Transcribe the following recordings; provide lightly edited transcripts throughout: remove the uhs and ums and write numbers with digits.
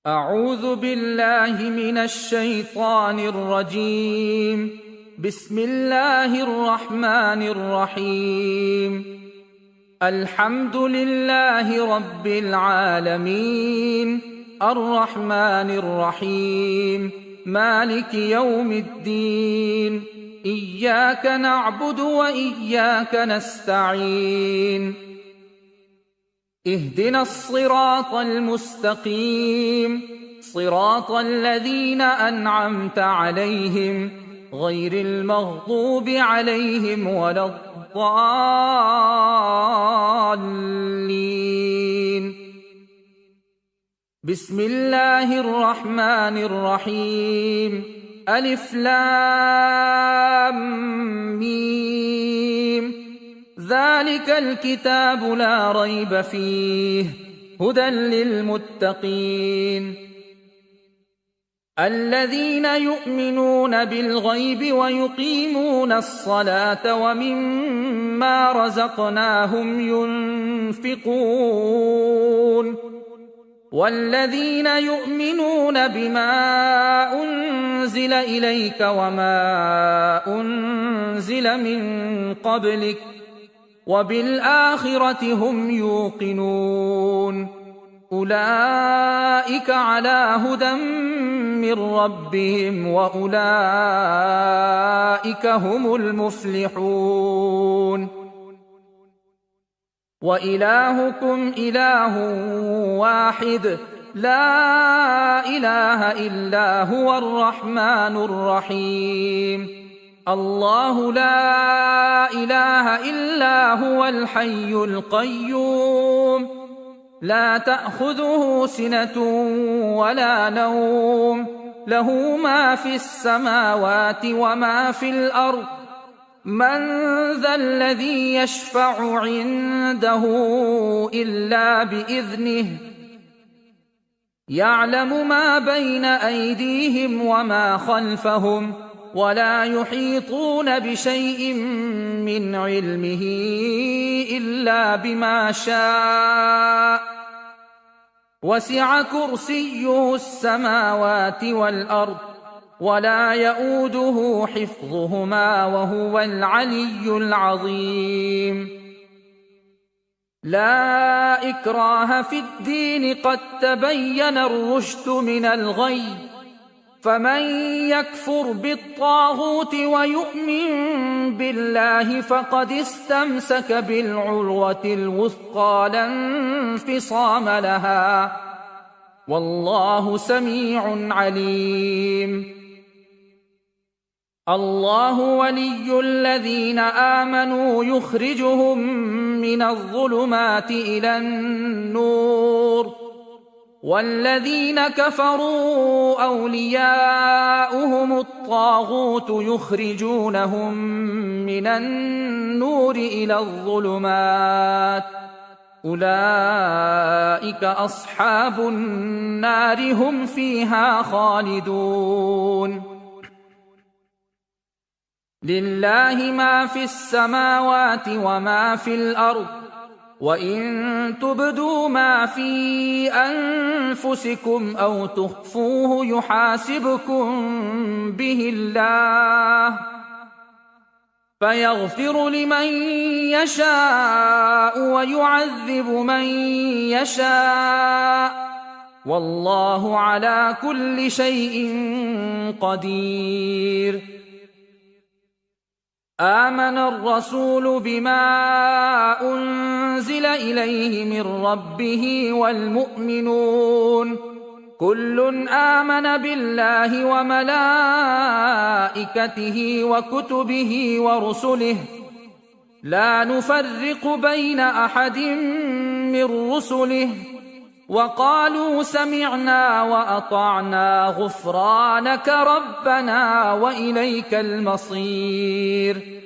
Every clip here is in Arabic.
أعوذ بالله من الشيطان الرجيم. بسم الله الرحمن الرحيم. الحمد لله رب العالمين، الرحمن الرحيم، مالك يوم الدين، إياك نعبد وإياك نستعين، اهدنا الصراط المستقيم، صراط الذين أنعمت عليهم غير المغضوب عليهم ولا الضالين. بسم الله الرحمن الرحيم. ألف لام ميم. ذلك الكتاب لا ريب فيه هدى للمتقين الذين يؤمنون بالغيب ويقيمون الصلاة ومما رزقناهم ينفقون والذين يؤمنون بما أنزل إليك وما أنزل من قبلك وبالآخرة هم يوقنون أولئك على هدى من ربهم وأولئك هم المفلحون. وإلهكم إله واحد لا إله إلا هو الرحمن الرحيم. الله لا إله إلا هو الحي القيوم لا تأخذه سنة ولا نوم له ما في السماوات وما في الأرض من ذا الذي يشفع عنده إلا بإذنه يعلم ما بين أيديهم وما خلفهم ولا يحيطون بشيء من علمه إلا بما شاء وسع كرسيه السماوات والأرض ولا يؤوده حفظهما وهو العلي العظيم. لا إكراه في الدين قد تبين الرشد من الغي فمن يكفر بالطاغوت ويؤمن بالله فقد استمسك بالعروة الوثقى لا انفصام لها والله سميع عليم. الله ولي الذين آمنوا يخرجهم من الظلمات إلى النور والذين كفروا أولياؤهم الطاغوت يخرجونهم من النور إلى الظلمات أولئك أصحاب النار هم فيها خالدون. لله ما في السماوات وما في الأرض وإن تبدوا ما في أنفسكم أو تخفوه يحاسبكم به الله فيغفر لمن يشاء ويعذب من يشاء والله على كل شيء قدير. آمن الرسول بما أنزل إليه من ربه والمؤمنون كل آمن بالله وملائكته وكتبه ورسله لا نفرق بين أحد من رسله وقالوا سمعنا وأطعنا غفرانك ربنا وإليك المصير.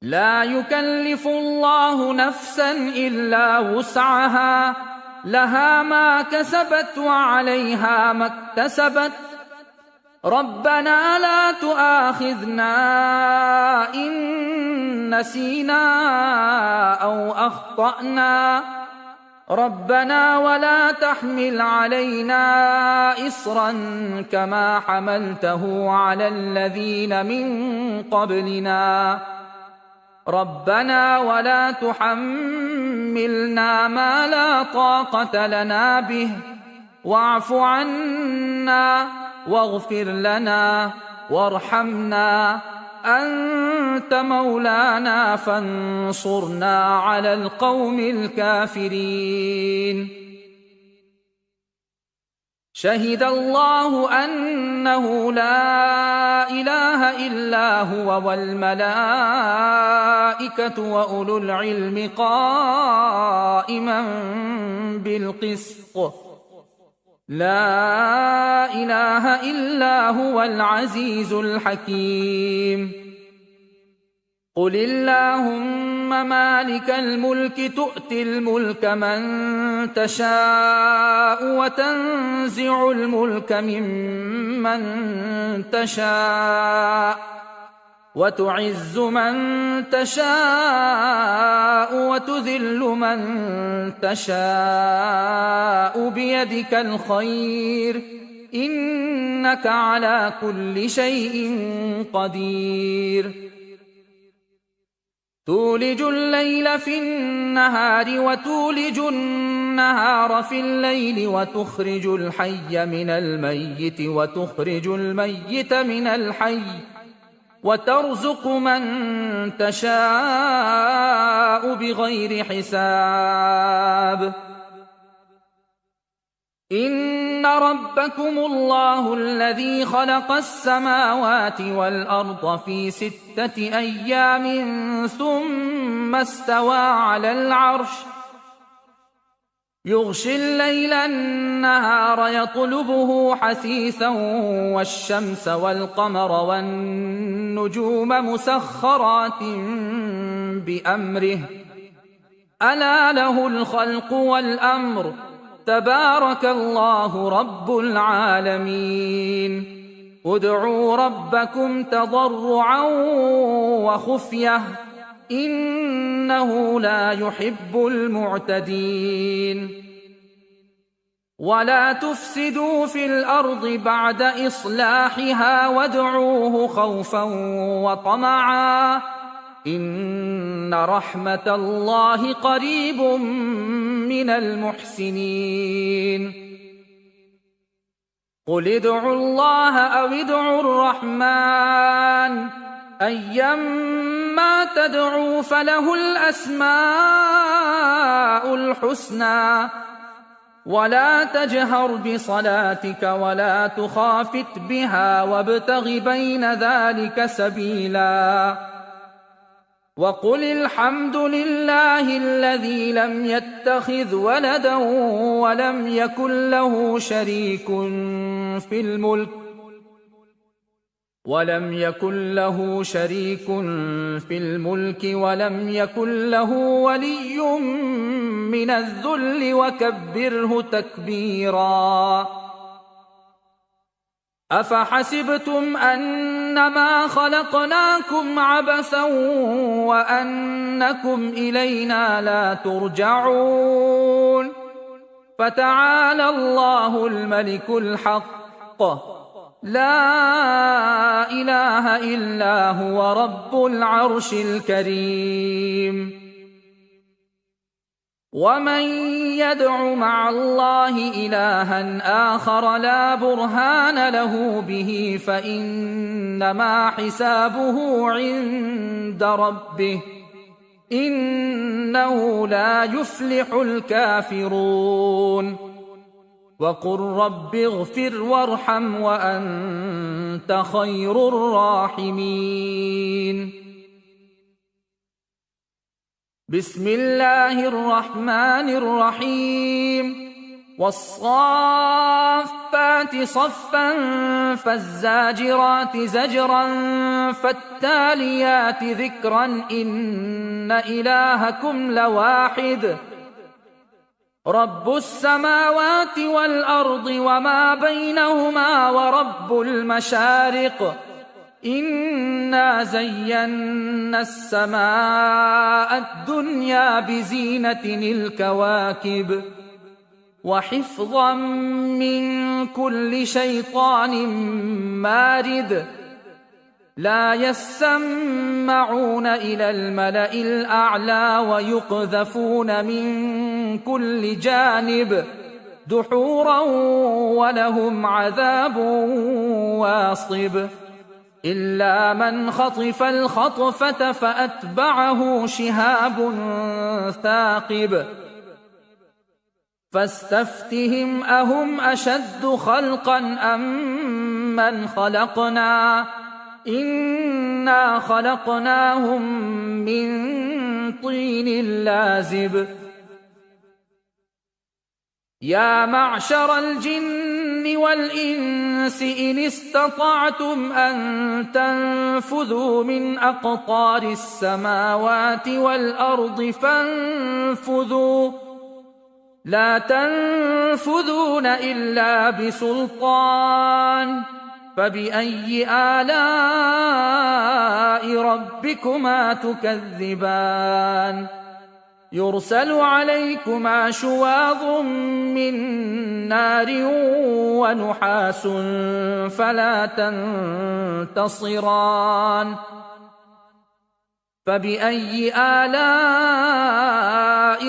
لا يكلف الله نفسا إلا وسعها لها ما كسبت وعليها ما اكتسبت ربنا لا تؤاخذنا إن نسينا أو أخطأنا ربنا ولا تحمل علينا إصرا كما حملته على الذين من قبلنا ربنا ولا تحملنا ما لا طاقة لنا به واعف عنا واغفر لنا وارحمنا أنت مولانا فانصرنا على القوم الكافرين. شهد الله أنه لا إله إلا هو والملائكة وأولو العلم قائما بالقسط لا إله إلا هو العزيز الحكيم. قل اللهم مالك الملك تؤتي الملك من تشاء وتنزع الملك ممن تشاء وتعز من تشاء وتذل من تشاء بيدك الخير إنك على كل شيء قدير. تولج الليل في النهار وتولج النهار في الليل وتخرج الحي من الميت وتخرج الميت من الحي وترزق من تشاء بغير حساب. إن ربكم الله الذي خلق السماوات والأرض في 6 أيام ثم استوى على العرش يغشي الليل النهار يطلبه حثيثا والشمس والقمر والنجوم مسخرات بأمره ألا له الخلق والأمر تبارك الله رب العالمين. ادعوا ربكم تضرعا وخفية إنه لا يحب المعتدين. ولا تفسدوا في الأرض بعد إصلاحها وادعوه خوفا وطمعا إن رحمة الله قريب من المحسنين. قل ادعوا الله أو ادعوا الرحمن أيما تدعوا فله الأسماء الحسنى ولا تجهر بصلاتك ولا تخافت بها وابتغ بين ذلك سبيلا. وقل الحمد لله الذي لم يتخذ ولدا ولم يكن له شريك في الملك ولم يكن له ولي من الذل وكبره تكبيرا. أفحسبتم أنما خلقناكم عبثا وأنكم إلينا لا ترجعون فتعالى الله الملك الحق لا إله إلا هو رب العرش الكريم. ومن يدع مع الله إلها آخر لا برهان له به فإنما حسابه عند ربه إنه لا يفلح الكافرون. وقل رب اغفر وارحم وأنت خير الراحمين. بسم الله الرحمن الرحيم. والصافات صفا فالزاجرات زجرا فالتاليات ذكرا إن إلهكم لواحد رب السماوات والأرض وما بينهما ورب المشارق إنا زينا السماء الدنيا بزينة الكواكب وحفظا من كل شيطان مارد لا يسمعون إلى الملأ الأعلى ويقذفون من كل جانب دحورا ولهم عذاب واصب إلا من خطف الخطفة فأتبعه شهاب ثاقب فاستفتهم أهم أشد خلقا أم من خلقنا إنا خلقناهم من طين لازب يا معشر الجن والإنس إن استطعتم أن تنفذوا من أقطار السماوات والأرض فانفذوا لا تنفذون إلا بسلطان فبأي آلاء ربكما تكذبان يرسل عليكما شواظ من نار ونحاس فلا تنتصران فبأي آلاء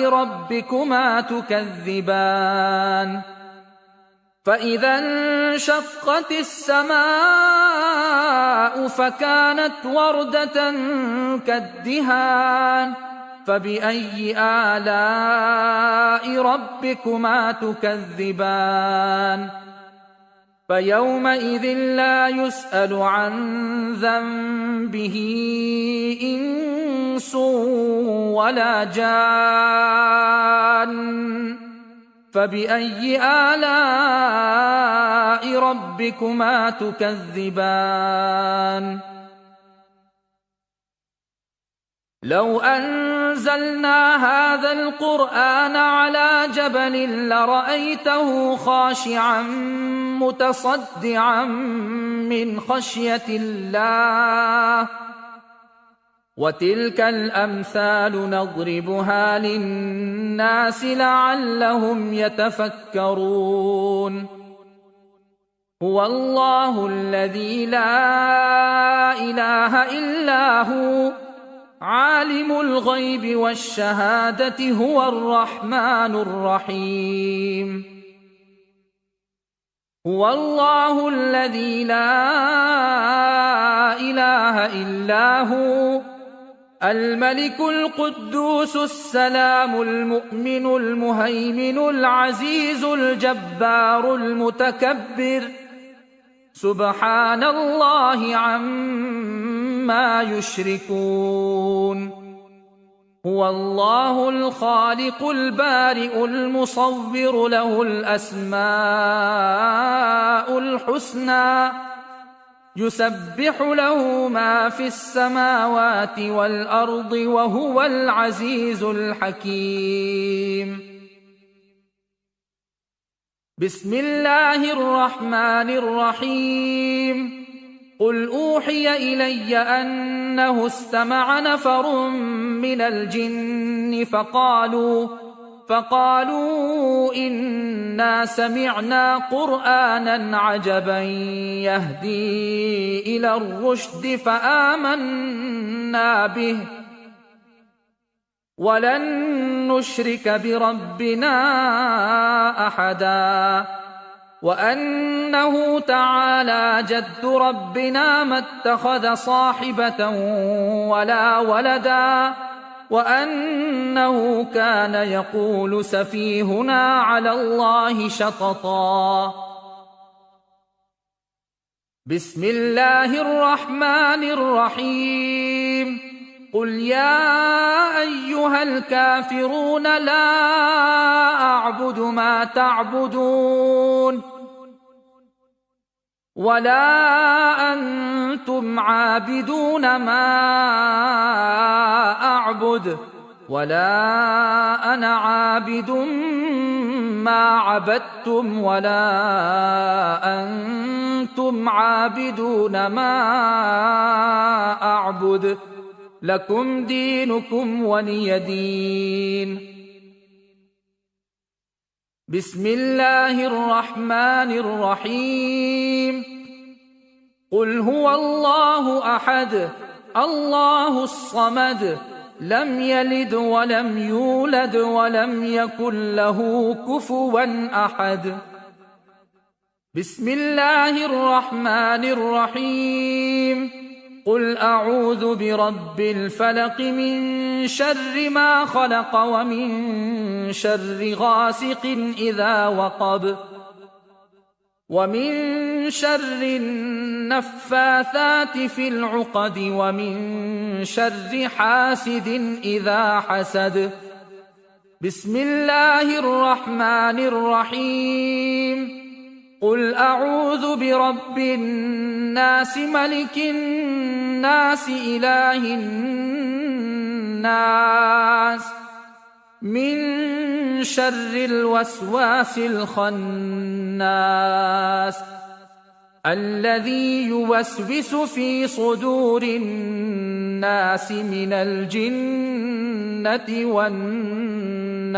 ربكما تكذبان فإذا انشقت السماء فكانت وردة كالدهان فبأي آلاء ربكما تكذبان فيومئذ لا يسأل عن ذنبه إنس ولا جان فبأي آلاء ربكما تكذبان لو أنزلنا هذا القرآن على جبل لرأيته خاشعا متصدعا من خشية الله وتلك الأمثال نضربها للناس لعلهم يتفكرون هو الله الذي لا إله إلا هو عالم الغيب والشهادة هو الرحمن الرحيم هو الله الذي لا إله إلا هو الملك القدوس السلام المؤمن المهيمن العزيز الجبار المتكبر سبحان الله عما يشركون هو الله الخالق البارئ المصور له الأسماء الحسنى يسبح له ما في السماوات والأرض وهو العزيز الحكيم بسم الله الرحمن الرحيم قل أوحي إلي أنه استمع نفر من الجن فقالوا إنا سمعنا قرآنا عجبا يهدي إلى الرشد فآمنا به ولن نشرك بربنا أحدا وأنه تعالى جد ربنا ما اتخذ صاحبة ولا ولدا وأنه كان يقول سفيهنا على الله شططا بسم الله الرحمن الرحيم قل يا أيها الكافرون لا أعبد ما تعبدون ولا أنتم عابدون ما أعبد ولا أنا عابد ما عبدتم ولا أنتم عابدون ما أعبد لكم دينكم ولي دين. بسم الله الرحمن الرحيم. قل هو الله أحد الله الصمد لم يلد ولم يولد ولم يكن له كفوا أحد. بسم الله الرحمن الرحيم. قل أعوذ برب الفلق من شر ما خلق ومن شر غاسق إذا وقب ومن شر النفاثات في العقد ومن شر حاسد إذا حسد. بسم الله الرحمن الرحيم. قل أعوذ برب الناس ملك الناس إله الناس من شر الوسواس الخناس الذي يوسوس في صدور الناس من الجنة والناس.